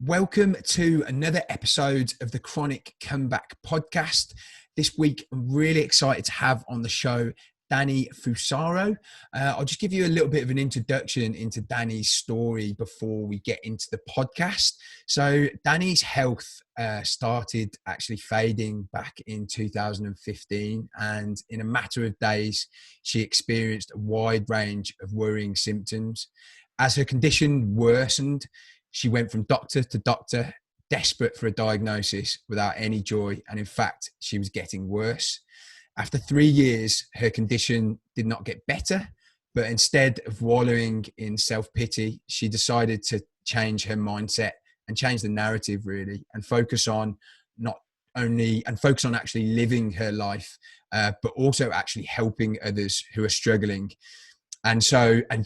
Welcome to another episode of the Chronic Comeback podcast. This week, I'm really excited to have on the show Dani Fusaro. I'll just give you a little bit of an introduction into Dani's story before we get into the podcast. So Dani's health started actually fading back in 2015, and in a matter of days, she experienced a wide range of worrying symptoms. As her condition worsened, she went from doctor to doctor, desperate for a diagnosis without any joy. And in fact, she was getting worse. After 3 years, her condition did not get better, but instead of wallowing in self-pity, she decided to change her mindset and change the narrative really, and focus on actually living her life, but also actually helping others who are struggling. And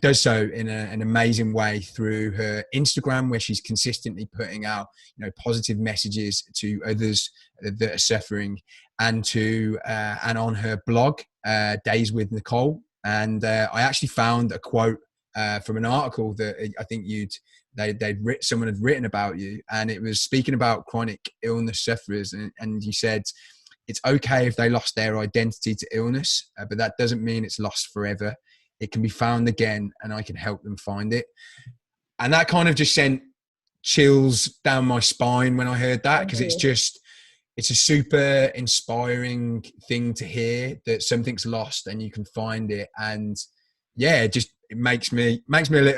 does so in an amazing way through her Instagram, where she's consistently putting out, positive messages to others that are suffering, and on her blog, Days with Nicole. And I actually found a quote from an article that I think someone had written about you, and it was speaking about chronic illness sufferers, and you said it's okay if they lost their identity to illness, but that doesn't mean it's lost forever. It can be found again, and I can help them find it. And that kind of just sent chills down my spine when I heard that, because it's a super inspiring thing to hear, that something's lost and you can find it. And yeah, it makes me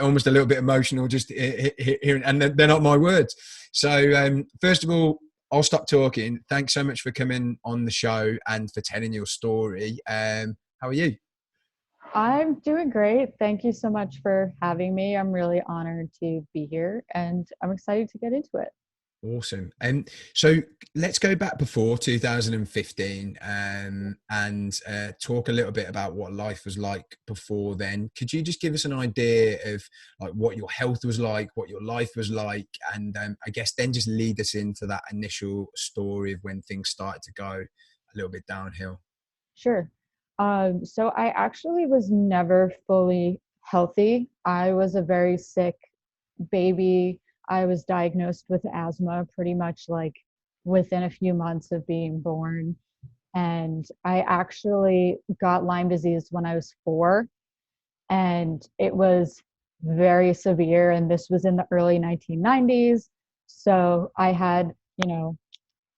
almost a little bit emotional just hearing, and they're not my words. So first of all, I'll stop talking. Thanks so much for coming on the show and for telling your story. How are you? I'm doing great. Thank you so much for having me. I'm really honored to be here, and I'm excited to get into it. Awesome. And so let's go back before 2015 and talk a little bit about what life was like before then. Could you just give us an idea of like what your health was like, what your life was like, and I guess then just lead us into that initial story of when things started to go a little bit downhill? Sure. So I actually was never fully healthy. I was a very sick baby. I was diagnosed with asthma pretty much like within a few months of being born. And I actually got Lyme disease when I was 4, and it was very severe. And this was in the early 1990s. So I had,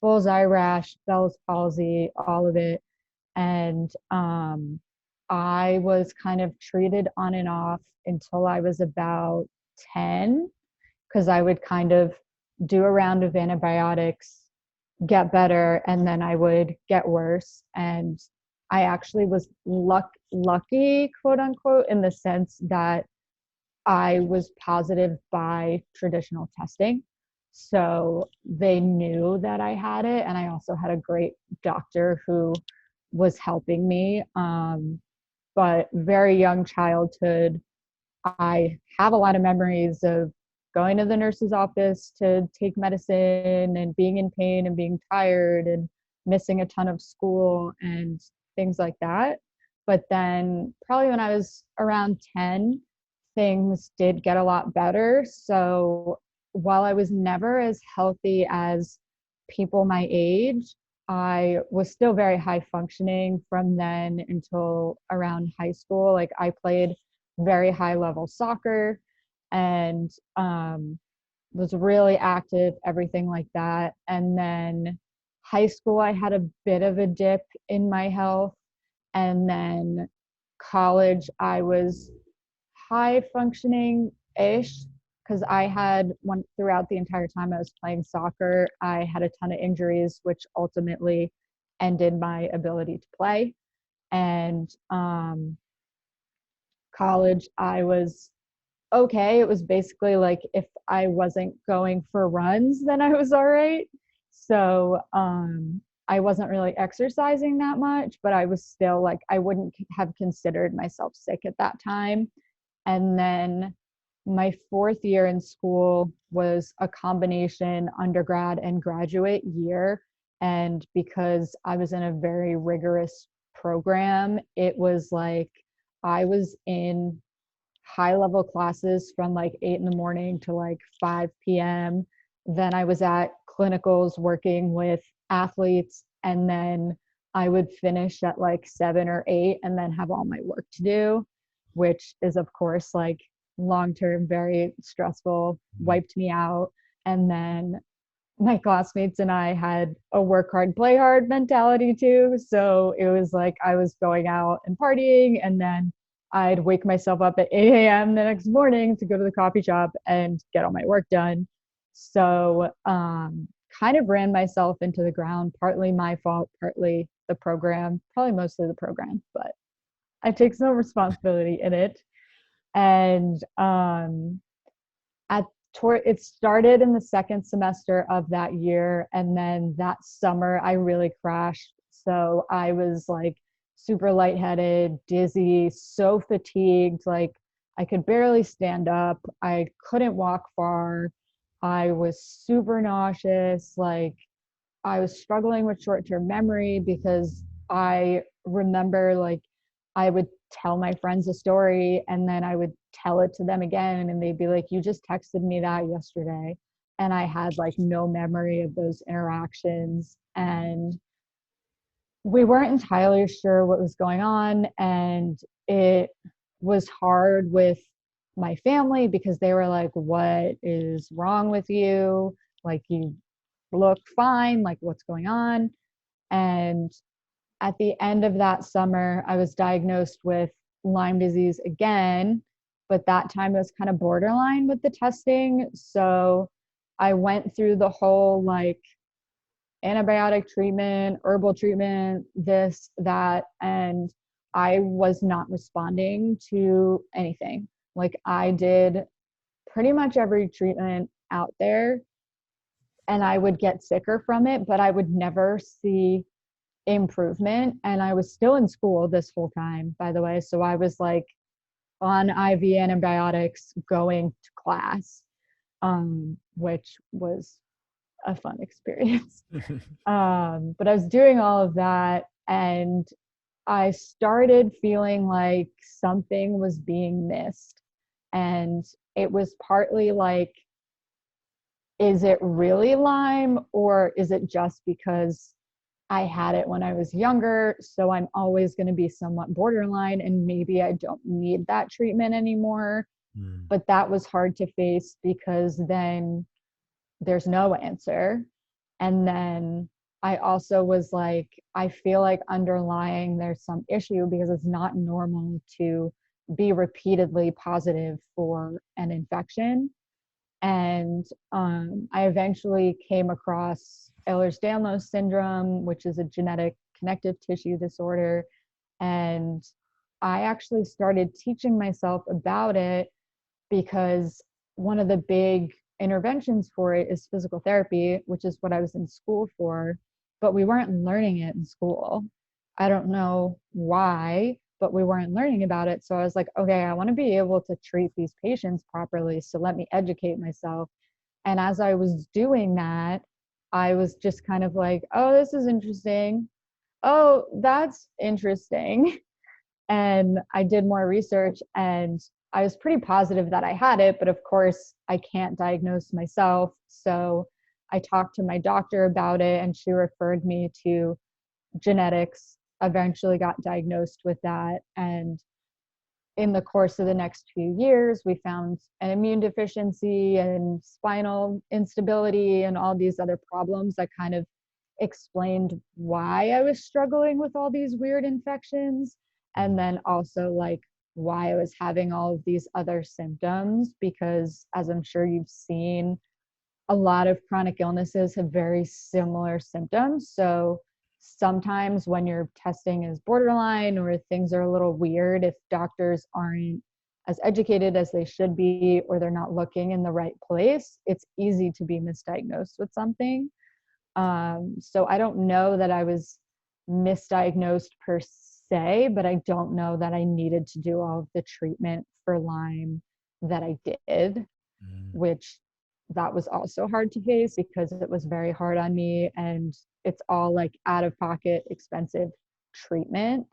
bullseye rash, Bell's palsy, all of it. And I was kind of treated on and off until I was about 10, because I would kind of do a round of antibiotics, get better, and then I would get worse. And I actually was lucky, quote unquote, in the sense that I was positive by traditional testing. So they knew that I had it. And I also had a great doctor who was helping me. But very young childhood, I have a lot of memories of going to the nurse's office to take medicine and being in pain and being tired and missing a ton of school and things like that. But then probably when I was around 10, things did get a lot better. So while I was never as healthy as people my age, I was still very high functioning from then until around high school. Like I played very high level soccer and was really active, everything like that. And then high school, I had a bit of a dip in my health. And then college, I was high functioning ish, because I had throughout the entire time I was playing soccer, I had a ton of injuries, which ultimately ended my ability to play. And college, I was okay. It was basically like if I wasn't going for runs, then I was all right. So I wasn't really exercising that much, but I was still like, I wouldn't have considered myself sick at that time. And then my 4th year in school was a combination undergrad and graduate year. And because I was in a very rigorous program, it was like I was in high level classes from like 8 in the morning to like 5 p.m. then I was at clinicals working with athletes, and then I would finish at like 7 or 8 and then have all my work to do, which is of course like long term very stressful, wiped me out. And then my classmates and I had a work hard, play hard mentality too. So it was like I was going out and partying, and then I'd wake myself up at 8 a.m. the next morning to go to the coffee shop and get all my work done. So kind of ran myself into the ground, partly my fault, partly the program, probably mostly the program, but I take some responsibility in it. And at it started in the second semester of that year, and then that summer I really crashed. So I was like super lightheaded, dizzy, so fatigued, like I could barely stand up, I couldn't walk far, I was super nauseous, like I was struggling with short-term memory because I remember like I would tell my friends a story and then I would tell it to them again and they'd be like, you just texted me that yesterday. And I had like no memory of those interactions. And we weren't entirely sure what was going on. And it was hard with my family because they were like, what is wrong with you? Like, you look fine, like what's going on? And at the end of that summer, I was diagnosed with Lyme disease again, but that time it was kind of borderline with the testing. So I went through the whole like antibiotic treatment, herbal treatment, this, that, and I was not responding to anything. Like I did pretty much every treatment out there and I would get sicker from it, but I would never see improvement. And I was still in school this whole time, by the way. So I was like on IV antibiotics going to class, which was a fun experience. But I was doing all of that and I started feeling like something was being missed. And it was partly like, is it really Lyme or is it just because I had it when I was younger, so I'm always going to be somewhat borderline and maybe I don't need that treatment anymore? But that was hard to face because then there's no answer. And then I also was like, I feel like underlying there's some issue because it's not normal to be repeatedly positive for an infection. And I eventually came across Ehlers-Danlos Syndrome, which is a genetic connective tissue disorder. And I actually started teaching myself about it because one of the big interventions for it is physical therapy, which is what I was in school for, but we weren't learning it in school. I don't know why, but we weren't learning about it. So I was like, okay, I want to be able to treat these patients properly. So let me educate myself. And as I was doing that, I was just kind of like, oh, this is interesting. Oh, that's interesting. And I did more research and I was pretty positive that I had it, but of course I can't diagnose myself. So I talked to my doctor about it and she referred me to genetics, eventually got diagnosed with that. And in the course of the next few years, we found an immune deficiency and spinal instability and all these other problems that kind of explained why I was struggling with all these weird infections. And then also like why I was having all of these other symptoms, because as I'm sure you've seen, a lot of chronic illnesses have very similar symptoms. So sometimes when your testing is borderline or things are a little weird, if doctors aren't as educated as they should be, or they're not looking in the right place, it's easy to be misdiagnosed with something. So I don't know that I was misdiagnosed per se, but I don't know that I needed to do all of the treatment for Lyme that I did, which that was also hard to face because it was very hard on me and it's all like out of pocket expensive treatment.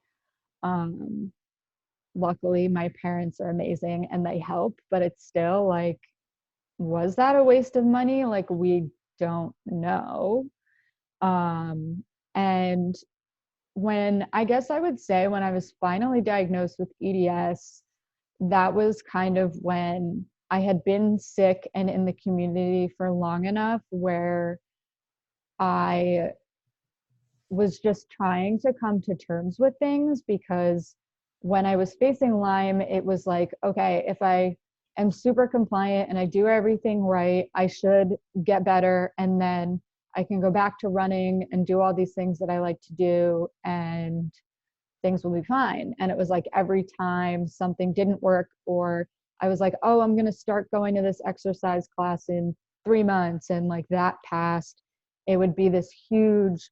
Luckily my parents are amazing and they help, but it's still like was that a waste of money? Like, we don't know. And when, I guess I would say, when I was finally diagnosed with EDS, that was kind of when I had been sick and in the community for long enough where I was just trying to come to terms with things, because when I was facing Lyme, it was like, okay, if I am super compliant and I do everything right, I should get better. And then I can go back to running and do all these things that I like to do, and things will be fine. And it was like every time something didn't work, or I was like, oh, I'm going to start going to this exercise class in 3 months, and like that passed, it would be this huge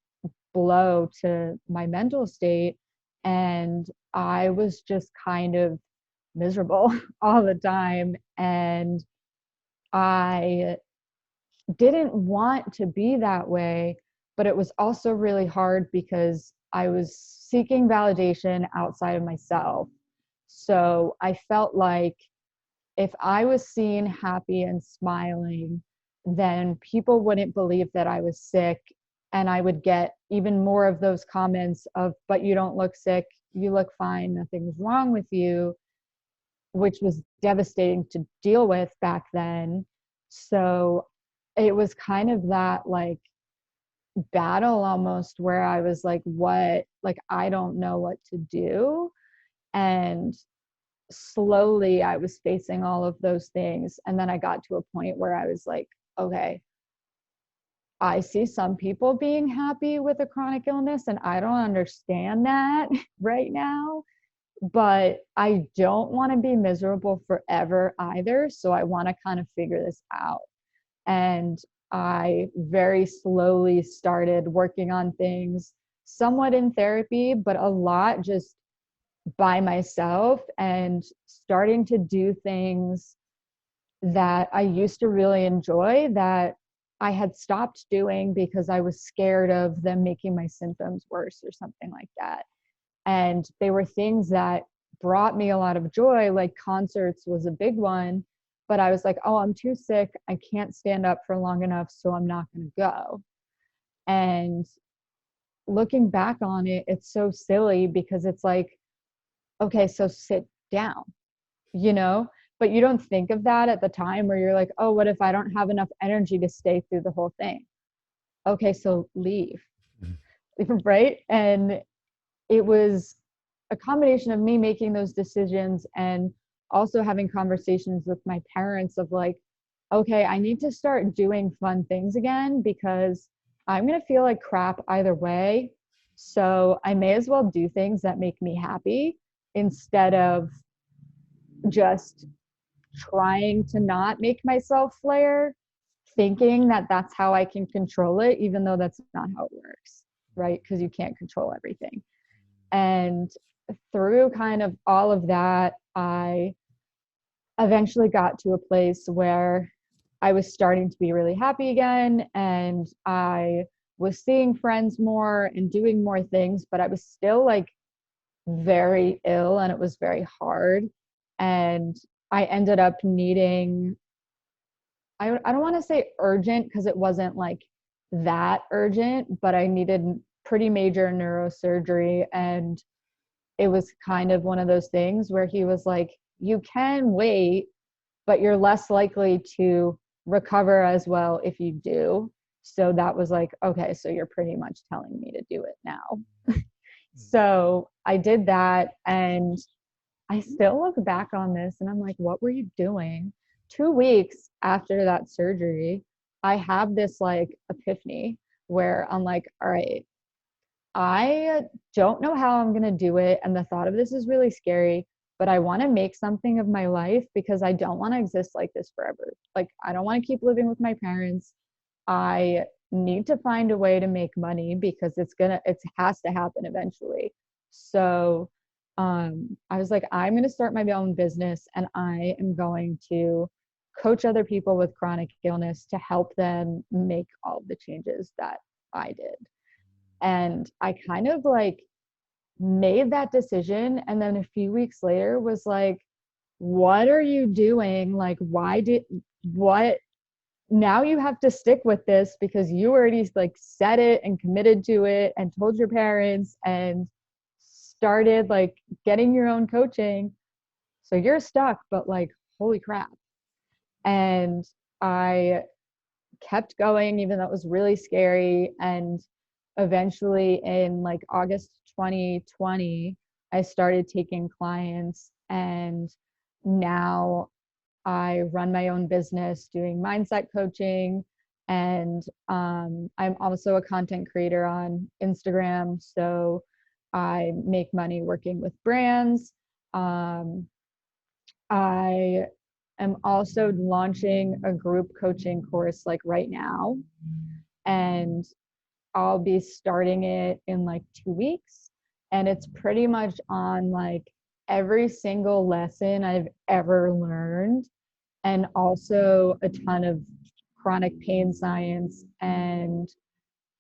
blow to my mental state. And I was just kind of miserable all the time. And I didn't want to be that way, but it was also really hard because I was seeking validation outside of myself. So I felt like if I was seen happy and smiling, then people wouldn't believe that I was sick. And I would get even more of those comments of, but you don't look sick, you look fine, nothing's wrong with you, which was devastating to deal with back then. So it was kind of that like battle almost, where I was like, what, like, I don't know what to do. And slowly I was facing all of those things. And then I got to a point where I was like, okay, I see some people being happy with a chronic illness, and I don't understand that right now, but I don't want to be miserable forever either. So I want to kind of figure this out. And I very slowly started working on things, somewhat in therapy, but a lot just by myself, and starting to do things that I used to really enjoy that I had stopped doing because I was scared of them making my symptoms worse or something like that. And they were things that brought me a lot of joy, like concerts was a big one. But I was like, oh, I'm too sick, I can't stand up for long enough, so I'm not going to go. And looking back on it, it's so silly, because it's like, okay, so sit down, you know? But you don't think of that at the time, where you're like, oh, what if I don't have enough energy to stay through the whole thing? Okay, so leave. Right? And it was a combination of me making those decisions, and also having conversations with my parents of like, okay, I need to start doing fun things again, because I'm going to feel like crap either way. So I may as well do things that make me happy, instead of just trying to not make myself flare, thinking that that's how I can control it, even though that's not how it works, right? Because you can't control everything. And through kind of all of that, I eventually got to a place where I was starting to be really happy again, and I was seeing friends more and doing more things, but I was still like very ill, and it was very hard. And I ended up needing, I don't want to say urgent, because it wasn't like that urgent, but I needed pretty major neurosurgery. And it was kind of one of those things where he was like, you can wait, but you're less likely to recover as well if you do. So that was like, okay, so you're pretty much telling me to do it now. So I did that, and I still look back on this and I'm like, what were you doing? 2 weeks after that surgery, I have this like epiphany where I'm like, all right, I don't know how I'm going to do it. And the thought of this is really scary, but I want to make something of my life, because I don't want to exist like this forever. Like, I don't want to keep living with my parents. I need to find a way to make money, because it has to happen eventually. So I was like, I'm going to start my own business, and I am going to coach other people with chronic illness to help them make all the changes that I did. And I kind of like made that decision. And then a few weeks later was like, what are you doing? Like, what, now you have to stick with this because you already like said it and committed to it and told your parents and started like getting your own coaching. So you're stuck, but like, holy crap. And I kept going, even though it was really scary. And eventually, in like August 2020, I started taking clients. And now I run my own business doing mindset coaching. And I'm also a content creator on Instagram. So I make money working with brands. Um, I am also launching a group coaching course like right now. And I'll be starting it in like 2 weeks. And it's pretty much on like every single lesson I've ever learned, and also a ton of chronic pain science and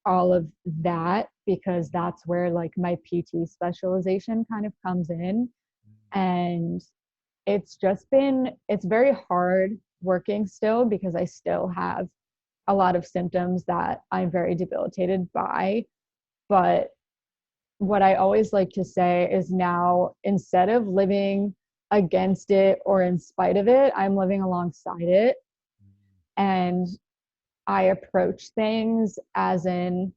all of that, because that's where like my PT specialization kind of comes in. And it's very hard working still because I still have a lot of symptoms that I'm very debilitated by. But what I always like to say is now, instead of living against it or in spite of it, I'm living alongside it. And I approach things as in,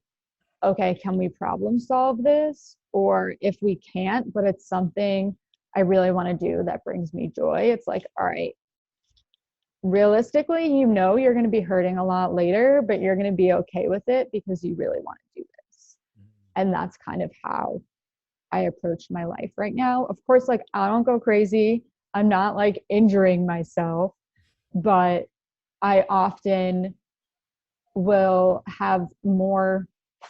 okay, can we problem solve this? Or if we can't, but it's something I really want to do that brings me joy, it's like, all right, realistically, you're going to be hurting a lot later, but you're going to be okay with it because you really want to do this. And that's kind of how I approach my life right now. Of course, like, I don't go crazy. I'm not like injuring myself, but I often will have more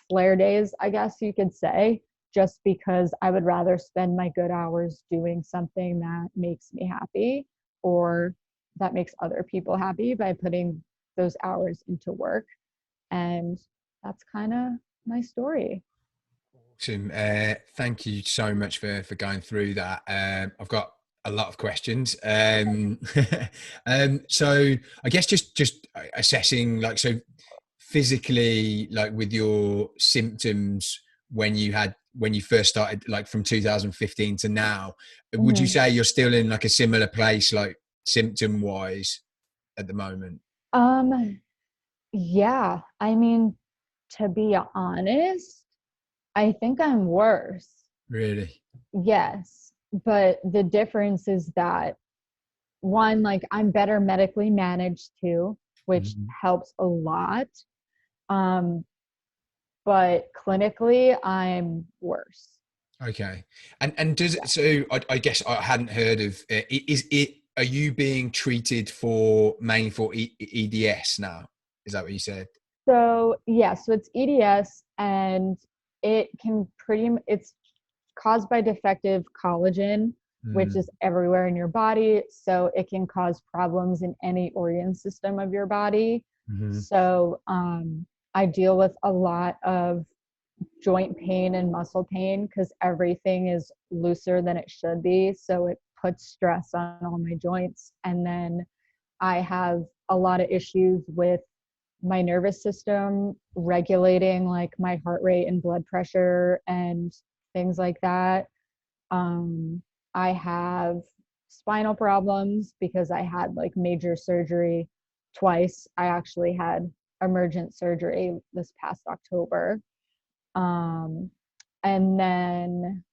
flare days, I guess you could say, just because I would rather spend my good hours doing something that makes me happy or that makes other people happy by putting those hours into work. And that's kind of my story. Awesome. Thank you so much for going through that. I've got a lot of questions. So I guess just assessing, like, so physically, like with your symptoms when you first started, like from 2015 to now, would you Mm-hmm. say you're still in like a similar place, like symptom wise at the moment? Um, yeah, I mean, to be honest, I think I'm worse. Really? Yes. But the difference is that, one, like, I'm better medically managed too, which Mhm. helps a lot. Um, but clinically, I'm worse. Okay. And does Yeah. it, so I guess I hadn't heard of is it, are you being treated for mainly for EDS now? Is that what you said? So, yeah, so it's EDS, and it's caused by defective collagen, which Mm, is everywhere in your body. So it can cause problems in any organ system of your body. mhm. So I deal with a lot of joint pain and muscle pain because everything is looser than it should be. So it puts stress on all my joints. And then I have a lot of issues with my nervous system regulating like my heart rate and blood pressure and things like that. um, I have spinal problems because I had like major surgery twice. I actually had emergent surgery this past October. um, and then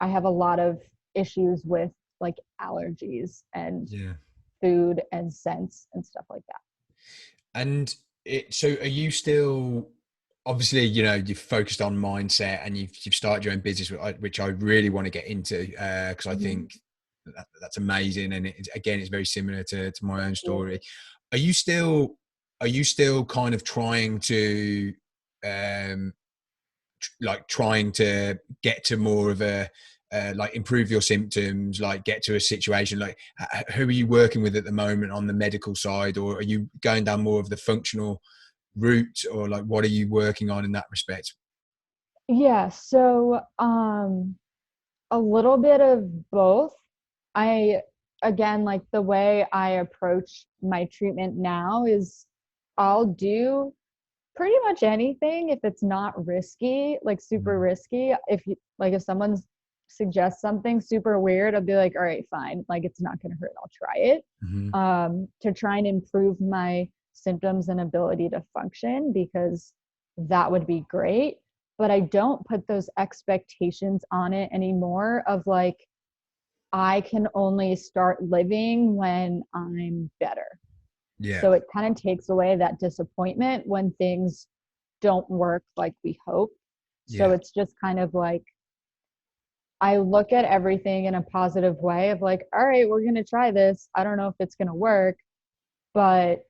I have a lot of issues with like allergies and Yeah. food and scents and stuff like that. And so are you still, obviously, you've focused on mindset and you've started your own business, which I really want to get into, because I Mm-hmm. think that's amazing. And again, it's very similar to my own Yeah. story. Are you still, are you still kind of trying to, um, like trying to get to more of a, like improve your symptoms, like get to a situation, like who are you working with at the moment on the medical side, or are you going down more of the functional route, or like what are you working on in that respect? Yeah, so a little bit of both. I again, like the way I approach my treatment now is I'll do pretty much anything if it's not risky, like super risky. If you like, if someone suggests something super weird, I'll be like, all right, fine. Like it's not going to hurt. I'll try it Mm-hmm. to try and improve my symptoms and ability to function, because that would be great. But I don't put those expectations on it anymore of like, I can only start living when I'm better. Yeah. So it kind of takes away that disappointment when things don't work like we hope. So Yeah. it's just kind of like, I look at everything in a positive way of like, all right, we're going to try this. I don't know if it's going to work, but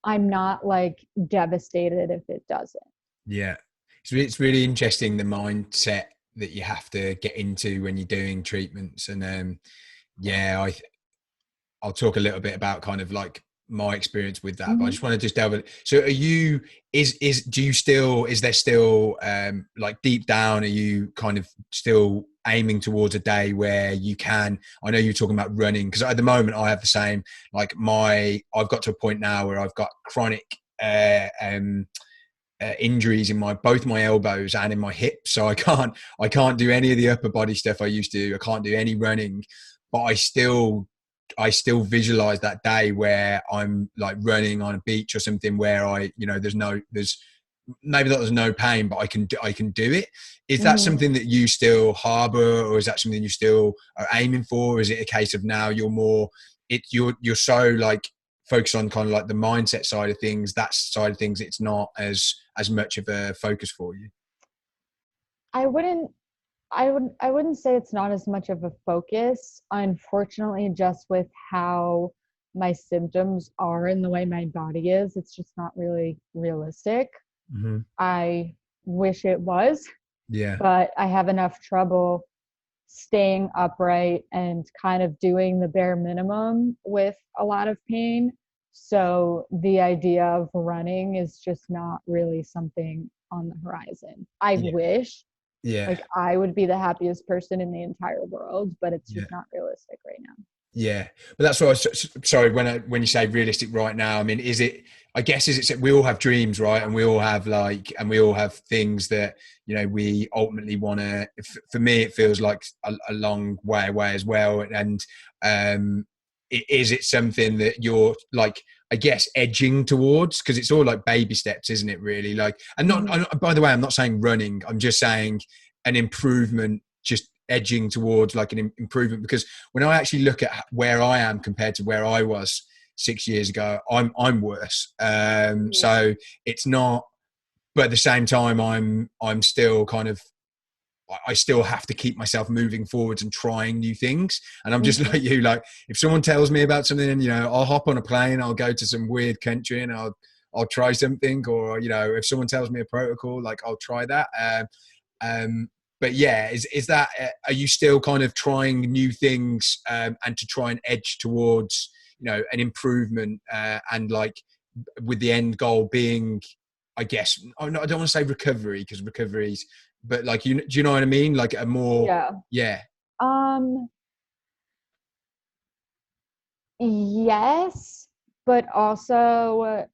I'm not like devastated if it doesn't. Yeah. It's really interesting, the mindset that you have to get into when you're doing treatments. And yeah, I'll talk a little bit about kind of like my experience with that, but I Mm-hmm. just want to just delve in. So are you, do you still, is there still like deep down, are you kind of still aiming towards a day where you can, I know you're talking about running, because at the moment I have the same, like I've got to a point now where I've got chronic injuries in both my elbows and in my hips, so I can't do any of the upper body stuff I used to do. I can't do any running, but I still visualize that day where I'm like running on a beach or something where there's maybe that there's no pain, but I can do it. Is that Mm-hmm. something that you still harbor, or is that something you still are aiming for? Or is it a case of now you're so like focused on kind of like the mindset side of things, that side of things, it's not as much of a focus for you? I wouldn't I wouldn't say it's not as much of a focus. Unfortunately, just with how my symptoms are and the way my body is, it's just not really realistic. Mm-hmm. I wish it was, Yeah. but I have enough trouble staying upright and kind of doing the bare minimum with a lot of pain. So the idea of running is just not really something on the horizon. I Yeah. wish, Yeah. like, I would be the happiest person in the entire world, but it's Yeah. just not realistic right now. Yeah, but that's what I was sorry when you say realistic right now. I mean, is it? I guess is it? We all have dreams, right? And we all have we all have things that we ultimately want to. For me, it feels like a long way away as well. And is it something that you're like, I guess, edging towards? Because it's all like baby steps, isn't it? Really, like, and not. Mm-hmm. By the way, I'm not saying running. I'm just saying an improvement, just edging towards like an improvement, because when I actually look at where I am compared to where I was 6 years ago, I'm worse. So it's not, but at the same time, I'm still kind of, I still have to keep myself moving forwards and trying new things. And I'm just Mm-hmm. like you, like if someone tells me about something, and I'll hop on a plane, I'll go to some weird country, and I'll try something, or if someone tells me a protocol, like I'll try that. Um, but yeah, is that, are you still kind of trying new things, and to try and edge towards, an improvement, and like with the end goal being, I guess, I don't want to say recovery, because recoveries, but like, do you know what I mean? Like a more, Yeah. yeah, Um, yes, but also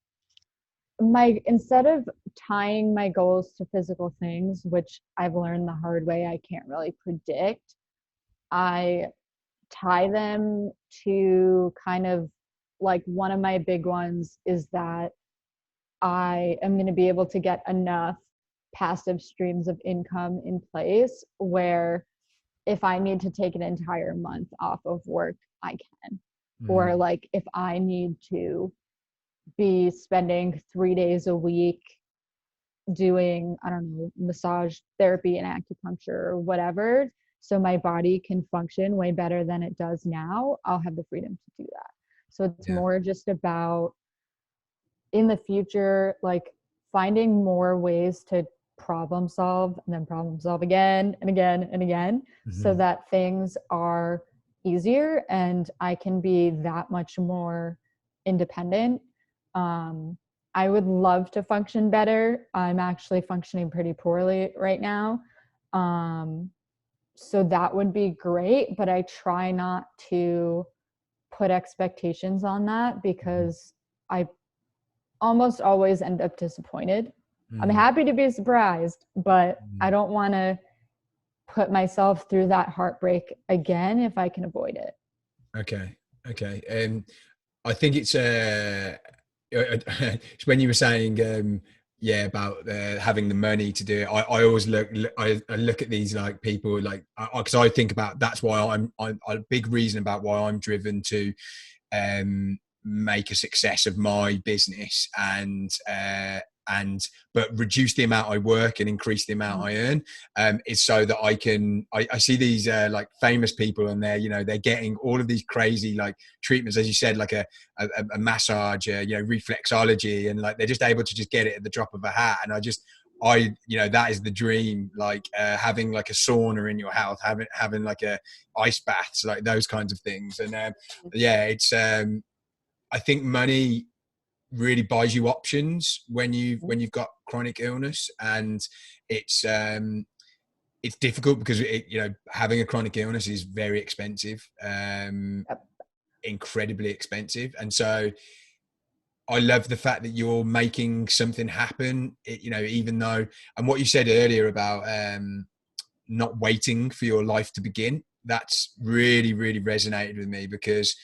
my instead of tying my goals to physical things, which I've learned the hard way, I can't really predict, I tie them to kind of like, one of my big ones is that I am going to be able to get enough passive streams of income in place where if I need to take an entire month off of work, I can. Or mm, like if I need to be spending 3 days a week doing, I don't know, massage therapy and acupuncture or whatever, so my body can function way better than it does now, I'll have the freedom to do that. So it's yeah, more just about in the future, like finding more ways to problem solve and then problem solve again and again and again, so mm-hmm. that things are easier and I can be that much more independent. Um, I would love to function better. I'm actually functioning pretty poorly right now. Um, so that would be great, but I try not to put expectations on that because I almost always end up disappointed. I'm happy to be surprised, but I don't want to put myself through that heartbreak again if I can avoid it. Okay. I think it's when you were saying about having the money to do it. I always I look at these like people like because I think about that's why I'm a big reason about why I'm driven to make a success of my business and but reduce the amount I work and increase the amount I earn is so that I see these like famous people and they're getting all of these crazy like treatments, as you said, like a massage, reflexology, and like they're just able to just get it at the drop of a hat. And that is the dream, like having like a sauna in your house, having like a ice baths, like those kinds of things. And it's I think money really buys you options when you've got chronic illness, and it's difficult because having a chronic illness is very expensive, incredibly expensive. And so I love the fact that you're making something happen, even though, and what you said earlier about not waiting for your life to begin, that's really, really resonated with me, because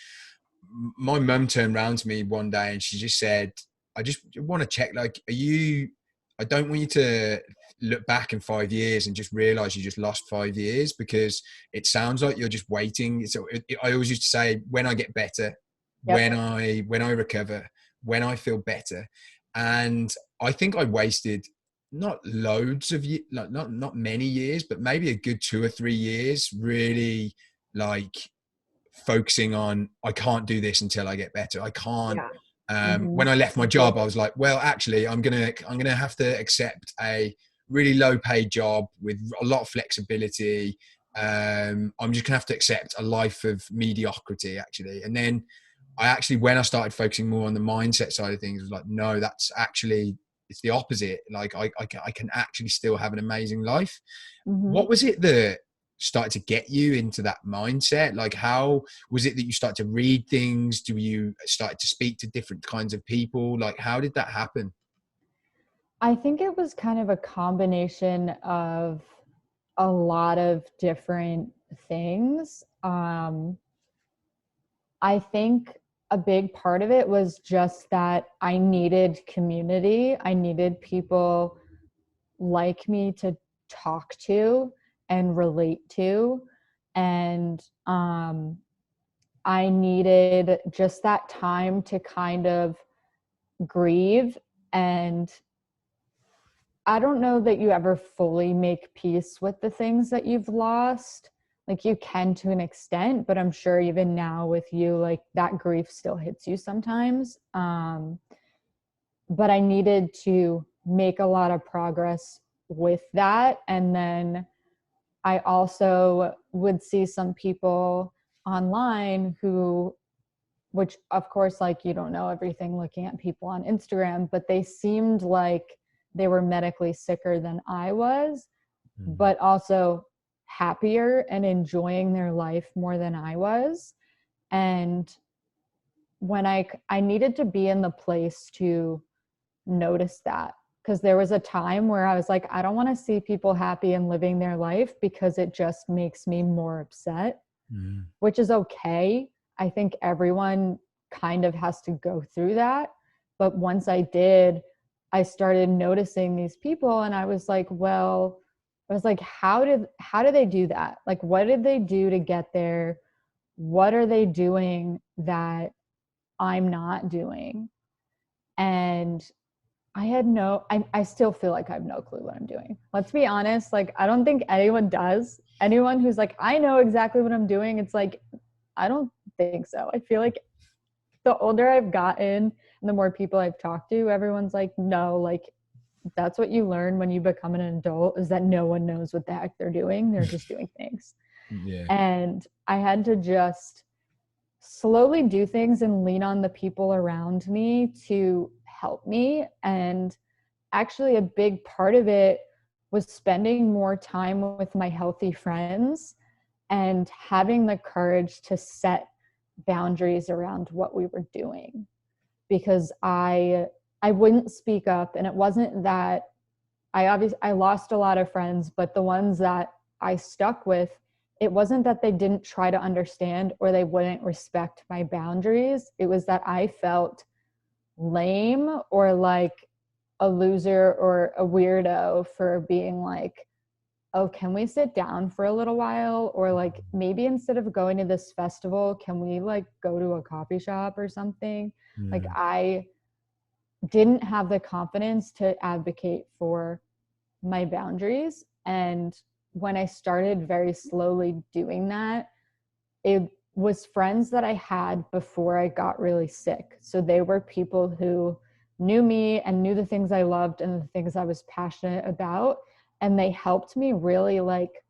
my mum turned around to me one day and she just said, I just want to check, like, I don't want you to look back in 5 years and just realize you just lost 5 years, because it sounds like you're just waiting. So I always used to say, when I get better, when I recover, when I feel better. And I think I wasted not loads of like not many years, but maybe a good 2 or 3 years really like focusing on, I can't do this until I get better. I can't. When I left my job, I was like, well, actually, I'm gonna have to accept a really low paid job with a lot of flexibility. I'm just gonna have to accept a life of mediocrity, actually. And then when I started focusing more on the mindset side of things, I was like, no, that's actually, it's the opposite. Like I can actually still have an amazing life. What was it that started to get you into that mindset? Like, how was it that you started to read things? Do you start to speak to different kinds of people? Like, how did that happen? I think it was kind of a combination of a lot of different things. I think a big part of it was just that I needed community. I needed people like me to talk to and relate to. And I needed just that time to kind of grieve. And I don't know that you ever fully make peace with the things that you've lost. Like, you can to an extent, but I'm sure even now with you, like, that grief still hits you sometimes. But I needed to make a lot of progress with that. And then I also would see some people online which of course, like, you don't know everything looking at people on Instagram, but they seemed like they were medically sicker than I was, but also happier and enjoying their life more than I was. And when I needed to be in the place to notice that, because there was a time where I was like, I don't want to see people happy and living their life, because it just makes me more upset, which is okay. I think everyone kind of has to go through that. But once I did, I started noticing these people, and I was like, how do they do that? Like, what did they do to get there? What are they doing that I'm not doing? And I still feel like I have no clue what I'm doing. Let's be honest. Like, I don't think anyone does. Anyone who's like, I know exactly what I'm doing, it's like, I don't think so. I feel like the older I've gotten and the more people I've talked to, everyone's like, no, like, that's what you learn when you become an adult, is that no one knows what the heck they're doing. They're just doing things. Yeah. And I had to just slowly do things and lean on the people around me to help me. And actually, a big part of it was spending more time with my healthy friends and having the courage to set boundaries around what we were doing, because I wouldn't speak up. And it wasn't that I lost a lot of friends, but the ones that I stuck with, it wasn't that they didn't try to understand or they wouldn't respect my boundaries. It was that I felt lame or like a loser or a weirdo for being like, oh, can we sit down for a little while? Or like, maybe instead of going to this festival, can we like go to a coffee shop or something? Like, Mm. I didn't have the confidence to advocate for my boundaries. And when I started very slowly doing that, it was friends that I had before I got really sick. So they were people who knew me and knew the things I loved and the things I was passionate about. And they helped me really, like,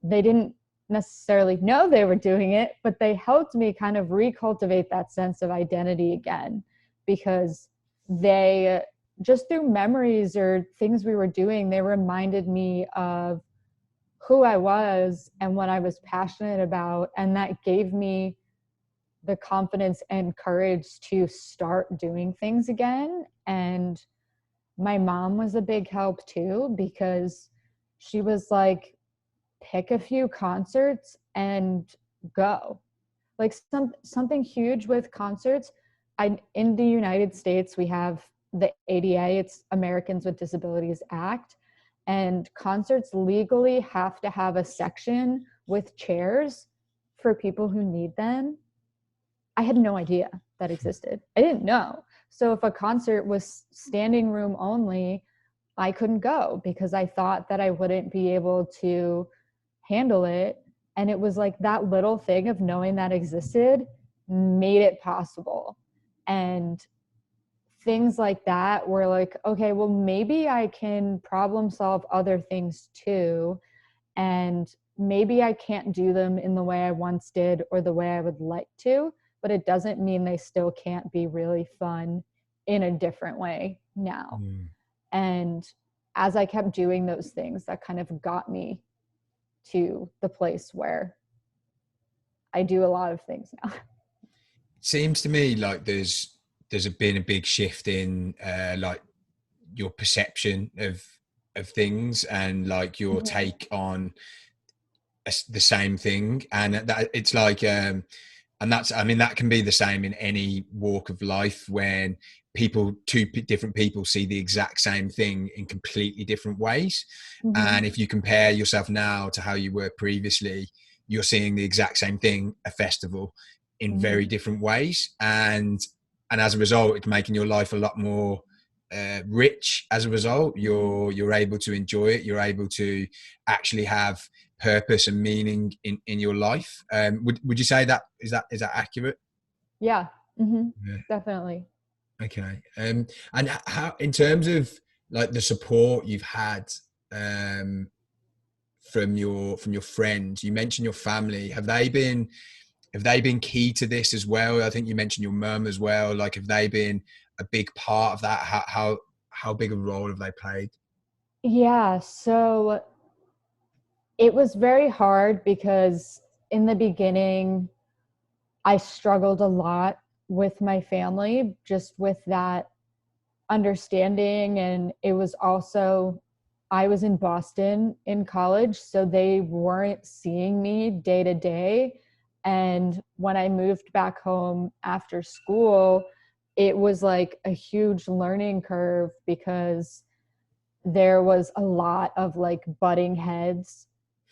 they didn't necessarily know they were doing it, but they helped me kind of recultivate that sense of identity again, because they, just through memories or things we were doing, they reminded me of who I was and what I was passionate about. And that gave me the confidence and courage to start doing things again. And my mom was a big help too, because she was like, pick a few concerts and go. Like, something huge with concerts. In the United States, we have the ADA, it's Americans with Disabilities Act, and concerts legally have to have a section with chairs for people who need them. I had no idea that existed. I didn't know. So if a concert was standing room only, I couldn't go because I thought that I wouldn't be able to handle it. And it was like that little thing of knowing that existed made it possible. And things like that were like, okay, well, maybe I can problem solve other things too. And maybe I can't do them in the way I once did or the way I would like to, but it doesn't mean they still can't be really fun in a different way now. Mm. And as I kept doing those things, that kind of got me to the place where I do a lot of things now. Seems to me like been a big shift in like your perception of things and like your Mhm. take on the same thing, and that it's like and that's, I mean, that can be the same in any walk of life when different people see the exact same thing in completely different ways. Mhm. And if you compare yourself now to how you were previously, you're seeing the exact same thing, a festival, in very Mhm. different ways. And as a result, it's making your life a lot more rich. As a result, Mhm. you're able to enjoy it. You're able to actually have purpose and meaning in your life. Would you say that is that accurate? Yeah. Mhm. Yeah. Definitely. Okay. And how, in terms of like the support you've had um, from your friends, you mentioned your family. Have they been key to this as well? I think you mentioned your mum as well. Like, have they been a big part of that? How big a role have they played? Yeah. So it was very hard because in the beginning, I struggled a lot with my family, just with that understanding. And it was also, I was in Boston in college, so they weren't seeing me day to day. And when I moved back home after school, it was like a huge learning curve because there was a lot of like butting heads,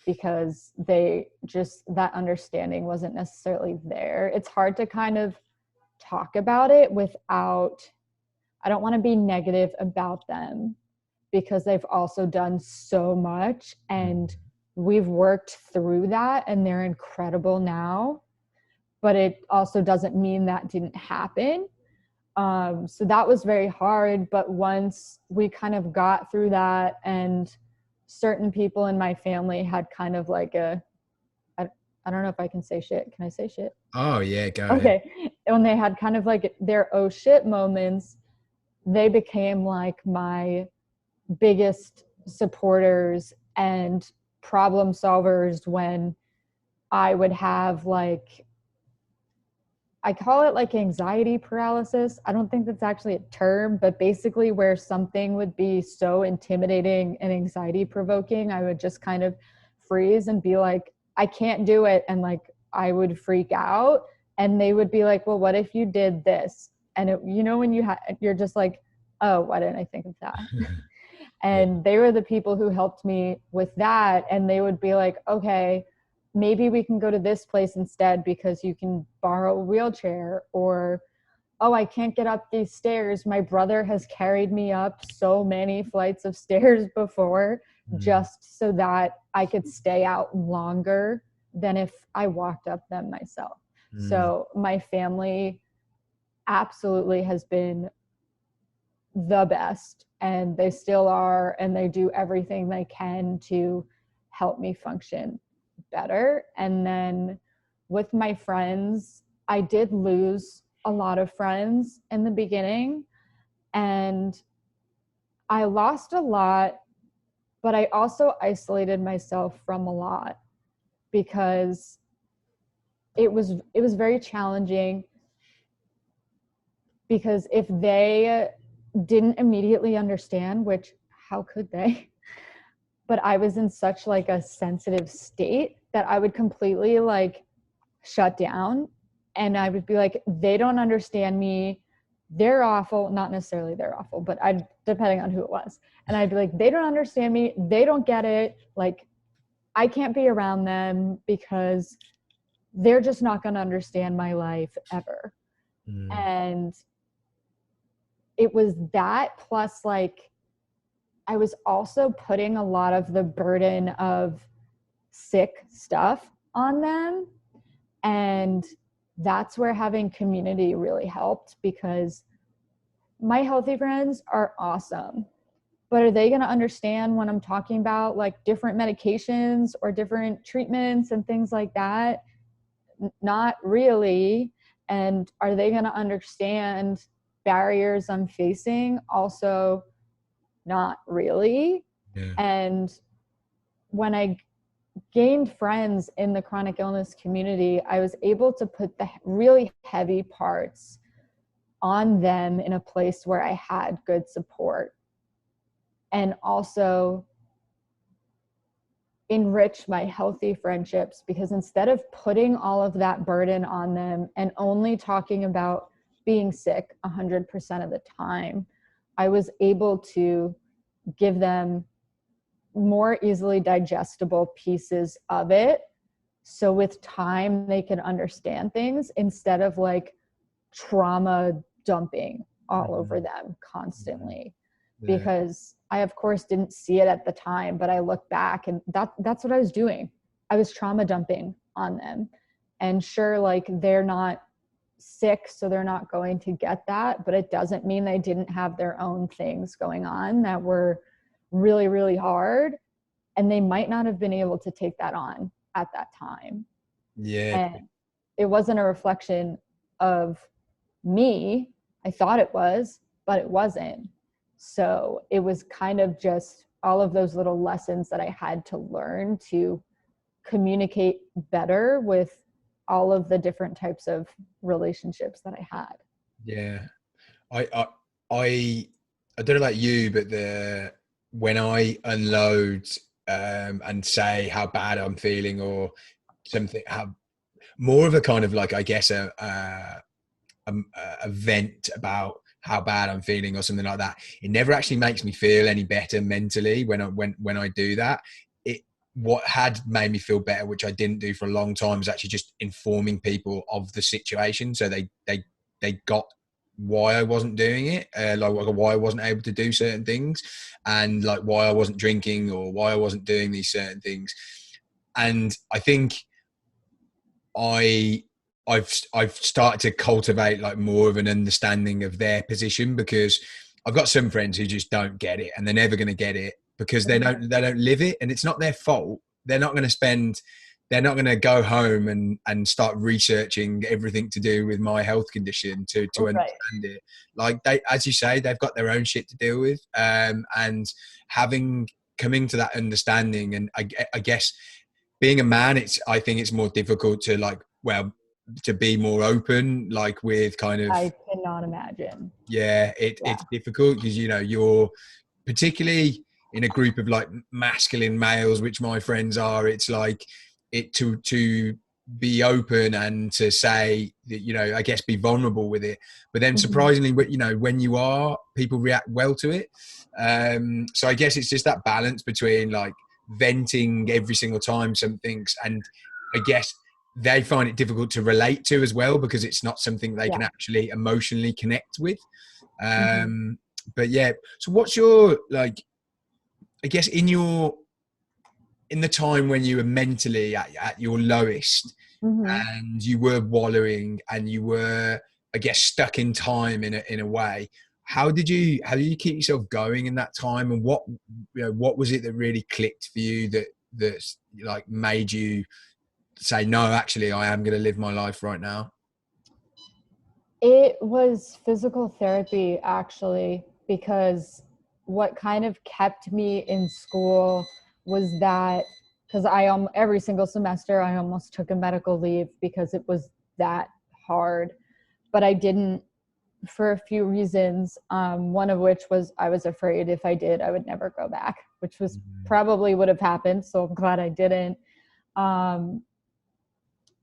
because they just, that understanding wasn't necessarily there. It's hard to kind of talk about it without, I don't want to be negative about them, because they've also done so much and we've worked through that and they're incredible now. But it also doesn't mean that didn't happen. So that was very hard. But once we kind of got through that, and certain people in my family had kind of like I, I don't know if I can say shit. Can I say shit? Oh yeah, go ahead. Okay. When they had kind of like their oh shit moments, they became like my biggest supporters and problem solvers when I would have like I call it like anxiety paralysis. I don't think that's actually a term, but basically where something would be so intimidating and anxiety provoking, I would just kind of freeze and be like, I can't do it. And like, I would freak out, and they would be like, well, what if you did this? And it, you know, when you're just like, oh, why didn't I think of that? Yeah. And they were the people who helped me with that. And they would be like, okay, maybe we can go to this place instead because you can borrow a wheelchair. Or, oh, I can't get up these stairs. My brother has carried me up so many flights of stairs before just so that I could stay out longer than if I walked up them myself. So my family absolutely has been the best, and they still are, and they do everything they can to help me function better. And then with my friends, I did lose a lot of friends in the beginning, and I lost a lot, but I also isolated myself from a lot because it was very challenging, because if they didn't immediately understand, which how could they? But I was in such like a sensitive state that I would completely like shut down, and I would be like, they don't understand me. They're awful. Not necessarily they're awful, but depending on who it was. And I'd be like, they don't understand me. They don't get it. Like, I can't be around them because they're just not going to understand my life ever. And it was that, plus like I was also putting a lot of the burden of sick stuff on them. And that's where having community really helped, because my healthy friends are awesome, but are they going to understand when I'm talking about like different medications or different treatments and things like that? Not really. And are they going to understand barriers I'm facing? Also, not really. Yeah. And when I gained friends in the chronic illness community, I was able to put the really heavy parts on them in a place where I had good support, and also enrich my healthy friendships, because instead of putting all of that burden on them and only talking about being sick 100% of the time, I was able to give them more easily digestible pieces of it. So with time, they can understand things instead of like trauma dumping all over them constantly. Yeah. Because I, of course, didn't see it at the time, but I look back and that's what I was doing. I was trauma dumping on them. And sure, like they're not sick, so they're not going to get that, but it doesn't mean they didn't have their own things going on that were really, really hard. And they might not have been able to take that on at that time. Yeah. And it wasn't a reflection of me. I thought it was, but it wasn't. So it was kind of just all of those little lessons that I had to learn to communicate better with all of the different types of relationships that I had. Yeah. I don't know about you, but when I unload and say how bad I'm feeling or something, how more of a kind of like, I guess a vent about how bad I'm feeling or something like that. It never actually makes me feel any better mentally when I do that. What had made me feel better, which I didn't do for a long time, was actually just informing people of the situation, so they got why I wasn't doing it, like why I wasn't able to do certain things, and like why I wasn't drinking or why I wasn't doing these certain things. And I think I've started to cultivate like more of an understanding of their position, because I've got some friends who just don't get it, and they're never going to get it because they don't live it, and it's not their fault. They're not going to go home and start researching everything to do with my health condition to understand it. Like they, as you say, they've got their own shit to deal with, and coming to that understanding. And I guess being a man, I think it's more difficult to like, well, to be more open, like with kind of, I cannot imagine. yeah, Yeah. it's difficult because, you know, you're particularly in a group of like masculine males, which my friends are. It's like to be open and to say that, you know, I guess be vulnerable with it. But then Mm-hmm. surprisingly, you know, when you are, people react well to it. So I guess it's just that balance between like venting every single time something's, and I guess they find it difficult to relate to as well because it's not something they can Yeah. actually emotionally connect with. Mm-hmm. But yeah, so what's your, like, I guess in the time when you were mentally at your lowest Mm-hmm. and you were wallowing and you were, I guess, stuck in time in a way, how did you keep yourself going in that time, and what, you know, what was it that really clicked for you that like made you say, no, actually I am going to live my life right now? It was physical therapy, actually, because what kind of kept me in school was that, because every single semester I almost took a medical leave because it was that hard, but I didn't, for a few reasons. One of which was I was afraid if I did, I would never go back, which was probably would have happened. So I'm glad I didn't. Um,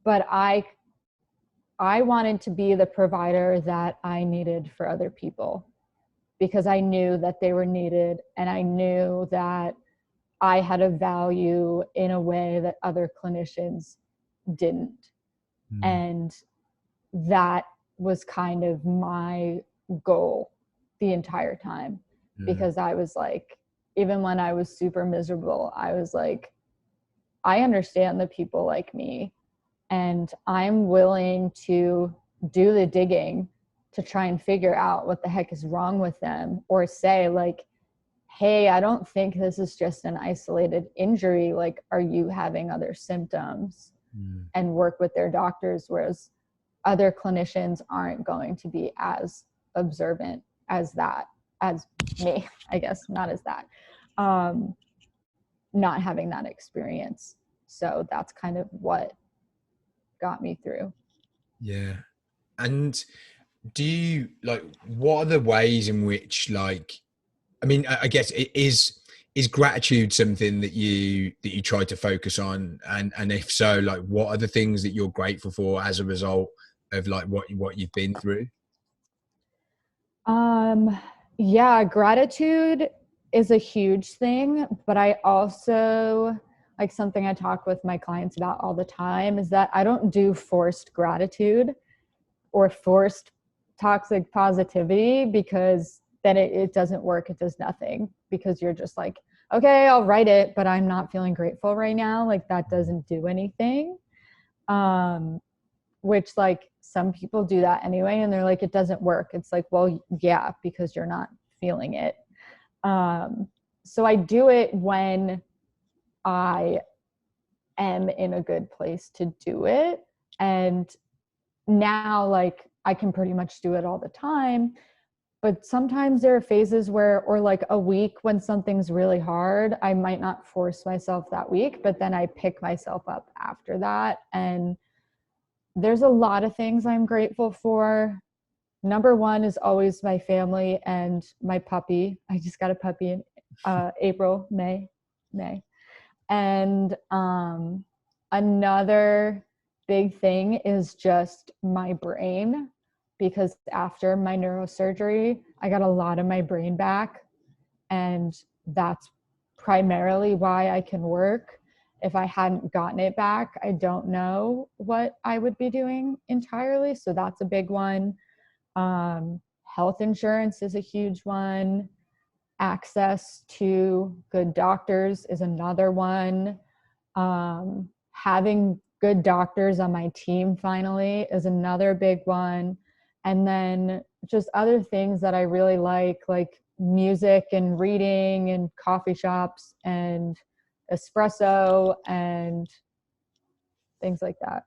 but I wanted to be the provider that I needed for other people because I knew that they were needed, and I knew that I had a value in a way that other clinicians didn't. Mm, And that was kind of my goal the entire time, mm, because I was like, even when I was super miserable, I was like, I understand the people like me, and I'm willing to do the digging to try and figure out what the heck is wrong with them, or say like, hey, I don't think this is just an isolated injury, like, are you having other symptoms? mm, And work with their doctors, whereas other clinicians aren't going to be as observant as that, as me, I guess, not as that, um, not having that experience. So that's kind of what got me through. yeah. And do you, like, what are the ways in which, like, I mean, I guess it is gratitude something that you try to focus on, and if so, like, what are the things that you're grateful for as a result of like what you've been through? Um, yeah, gratitude is a huge thing, but I also, like, something I talk with my clients about all the time is that I don't do forced gratitude or forced toxic positivity, because then it doesn't work. It does nothing, because you're just like, okay, I'll write it, but I'm not feeling grateful right now. Like, that doesn't do anything. Um, which, like, some people do that anyway, and they're like, it doesn't work. It's like, well, yeah, because you're not feeling it. Um, so I do it when I am in a good place to do it. And now, like, I can pretty much do it all the time. But sometimes there are phases where, or like a week when something's really hard, I might not force myself that week, but then I pick myself up after that. And there's a lot of things I'm grateful for. Number one is always my family and my puppy. I just got a puppy in May. And another big thing is just my brain, because after my neurosurgery, I got a lot of my brain back. And that's primarily why I can work. If I hadn't gotten it back, I don't know what I would be doing entirely. So that's a big one. Health insurance is a huge one. Access to good doctors is another one. Having good doctors on my team finally is another big one. And then just other things that I really like music and reading and coffee shops and espresso and things like that.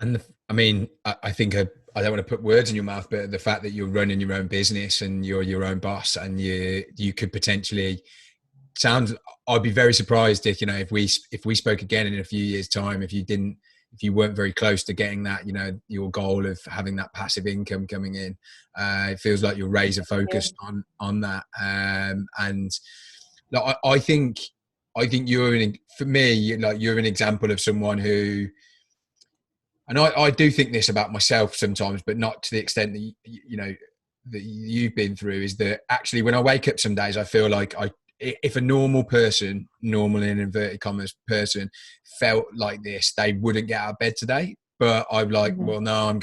And I mean, I think I don't want to put words in your mouth, but the fact that you're running your own business and you're your own boss, and you could potentially sound, I'd be very surprised if, you know, if we spoke again in a few years time, if you didn't, if you weren't very close to getting that, your goal of having that passive income coming in. It feels like you're razor focused on that. And like, I think for me, like, you're an example of someone who, and I do think this about myself sometimes, but not to the extent that, that you've been through, is that actually when I wake up some days, I feel like if a normal person, normal in inverted commas person, felt like this, they wouldn't get out of bed today. But I'm like, well, no,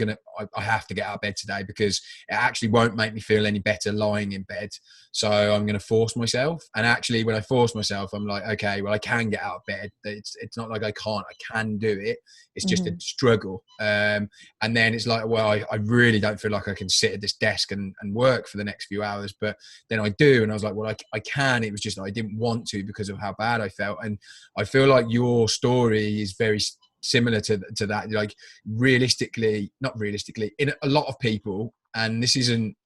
I have to get out of bed today because it actually won't make me feel any better lying in bed. So I'm going to force myself. And actually, when I force myself, I'm like, okay, well, I can get out of bed. It's not like I can't. I can do it. It's just a struggle. And then it's like, well, I really don't feel like I can sit at this desk and work for the next few hours. But then I do. And I was like, well, I can. It was just that I didn't want to because of how bad I felt. And I feel like your story is very similar to that. Like, not realistically, in a lot of people, and this isn't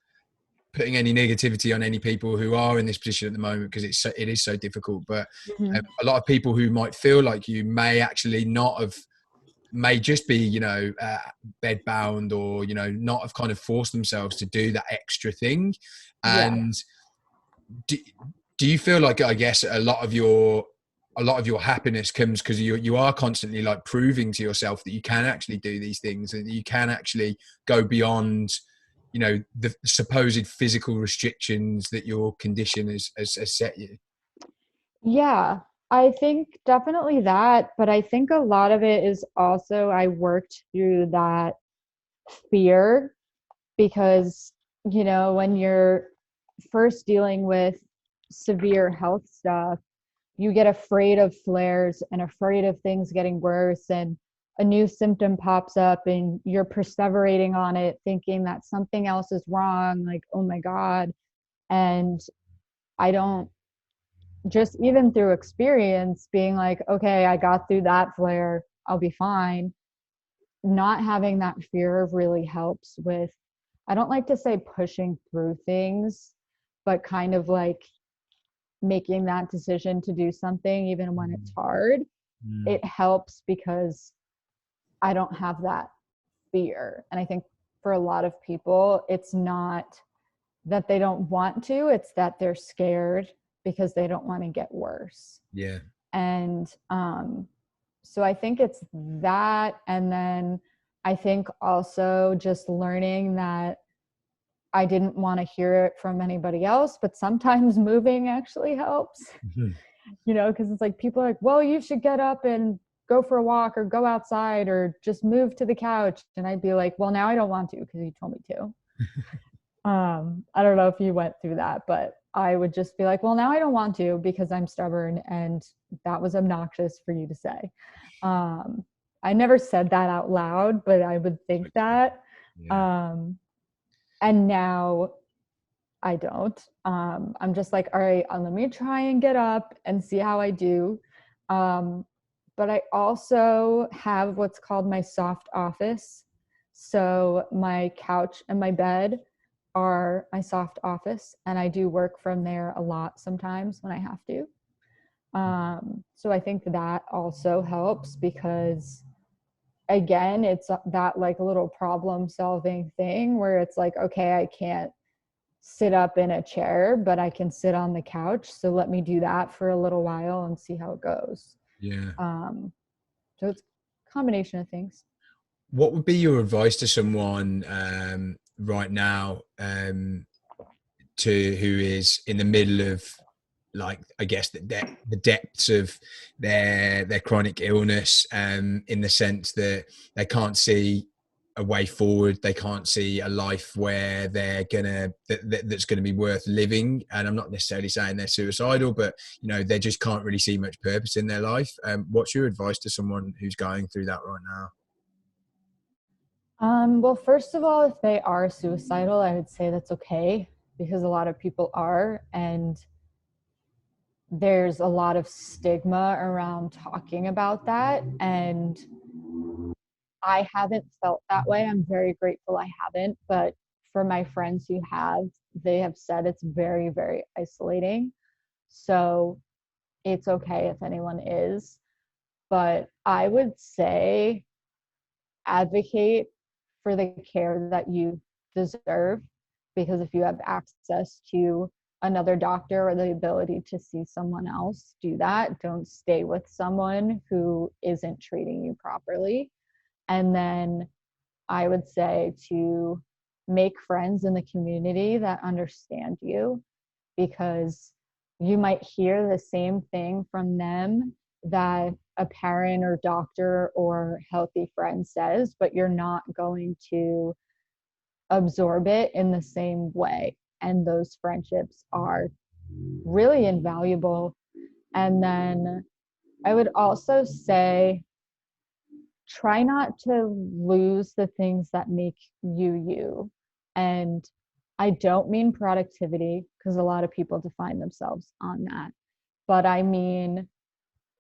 putting any negativity on any people who are in this position at the moment, because it is so difficult, but a lot of people who might feel like you may actually not have, may just be bed bound, or not have kind of forced themselves to do that extra thing. And do you feel like, I guess, a lot of your happiness comes because you are constantly like proving to yourself that you can actually do these things, and you can actually go beyond the supposed physical restrictions that your condition has set you? Yeah, I think definitely that, but I think a lot of it is also I worked through that fear because, when you're first dealing with severe health stuff, you get afraid of flares and afraid of things getting worse, and a new symptom pops up and you're perseverating on it thinking that something else is wrong, like, oh my God. And I don't, just even through experience being like, okay, I got through that flare, I'll be fine. Not having that fear really helps with, I don't like to say pushing through things, but kind of like making that decision to do something even when it's hard. It helps because I don't have that fear. And I think for a lot of people, it's not that they don't want to, it's that they're scared because they don't want to get worse. Yeah. And so I think it's that. And then I think also just learning that I didn't want to hear it from anybody else, but sometimes moving actually helps, because it's like people are like, well, you should get up and go for a walk or go outside or just move to the couch. And I'd be like, well, now I don't want to because you told me to. I don't know if you went through that, but I would just be like, well, now I don't want to because I'm stubborn and that was obnoxious for you to say. I never said that out loud, but I would think that. Yeah. And now I don't. I'm just like, all right, let me try and get up and see how I do. But I also have what's called my soft office. So my couch and my bed are my soft office, and I do work from there a lot sometimes when I have to. So I think that also helps because, again, it's that like little problem solving thing where it's like, okay, I can't sit up in a chair, but I can sit on the couch. So let me do that for a little while and see how it goes. Yeah. So it's a combination of things. What would be your advice to someone right now, who is in the middle of, like, I guess the depths of their chronic illness, in the sense that they can't see a way forward, they can't see a life where they're that's gonna be worth living? And I'm not necessarily saying they're suicidal, but they just can't really see much purpose in their life. What's your advice to someone who's going through that right now? Well, first of all, if they are suicidal, I would say that's okay because a lot of people are, and there's a lot of stigma around talking about that. And I haven't felt that way. I'm very grateful I haven't, but for my friends who have, they have said it's very, very isolating. So it's okay if anyone is. But I would say advocate for the care that you deserve, because if you have access to another doctor or the ability to see someone else, do that. Don't stay with someone who isn't treating you properly. And then I would say to make friends in the community that understand you, because you might hear the same thing from them that a parent or doctor or healthy friend says, but you're not going to absorb it in the same way. And those friendships are really invaluable. And then I would also say try not to lose the things that make you you. And I don't mean productivity, because a lot of people define themselves on that. But I mean,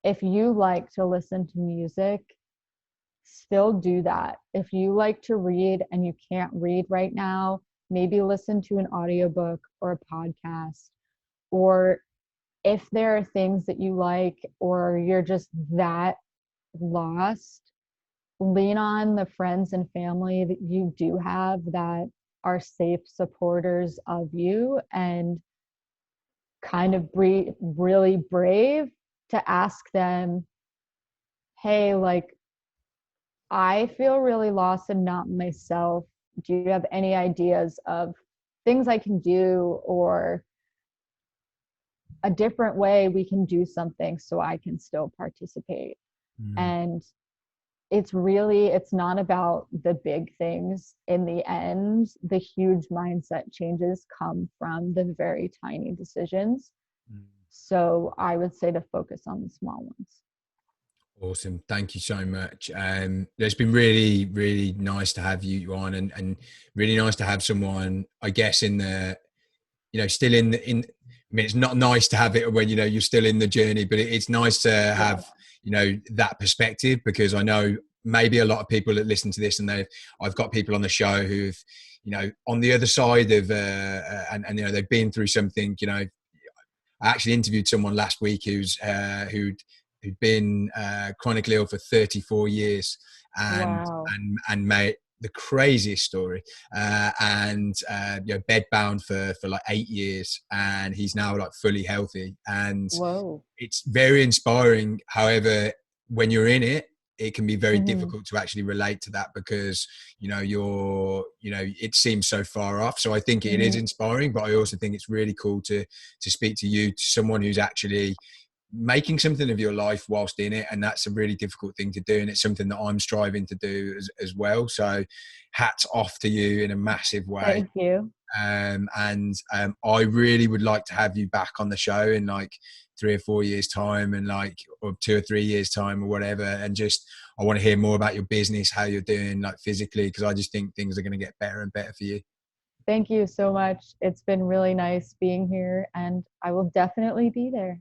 if you like to listen to music, still do that. If you like to read and you can't read right now, maybe listen to an audiobook or a podcast. Or if there are things that you like or you're just that lost, lean on the friends and family that you do have that are safe supporters of you, and kind of be really brave to ask them, hey, like, I feel really lost and not myself. Do you have any ideas of things I can do, or a different way we can do something so I can still participate? Mm. And it's not about the big things. In the end, the huge mindset changes come from the very tiny decisions. Mm. So I would say to focus on the small ones. Awesome. Thank you so much. It's been really, really nice to have you on, and really nice to have someone, I guess, in the, still I mean, it's not nice to have it when, you're still in the journey, but it's nice to have, that perspective, because I know maybe a lot of people that listen to this, and I've got people on the show who've, on the other side of, and they've been through something. I actually interviewed someone last week who'd been chronically ill for 34 years, and Wow. made the craziest story, and bedbound for like 8 years, and he's now like fully healthy, and Whoa. it's very inspiring. However, when you're in it, it can be very Mm-hmm. difficult to actually relate to that, because it seems so far off. So I think it is Mm-hmm. inspiring, but I also think it's really cool to speak to you, to someone who's actually making something of your life whilst in it, and that's a really difficult thing to do, and it's something that I'm striving to do as well. So hats off to you in a massive way. Thank you. And I really would like to have you back on the show in like 3 or 4 years time, and like, or 2 or 3 years time or whatever, and just, I want to hear more about your business, how you're doing like physically, because I just think things are going to get better and better for you. Thank you so much. It's been really nice being here, and I will definitely be there.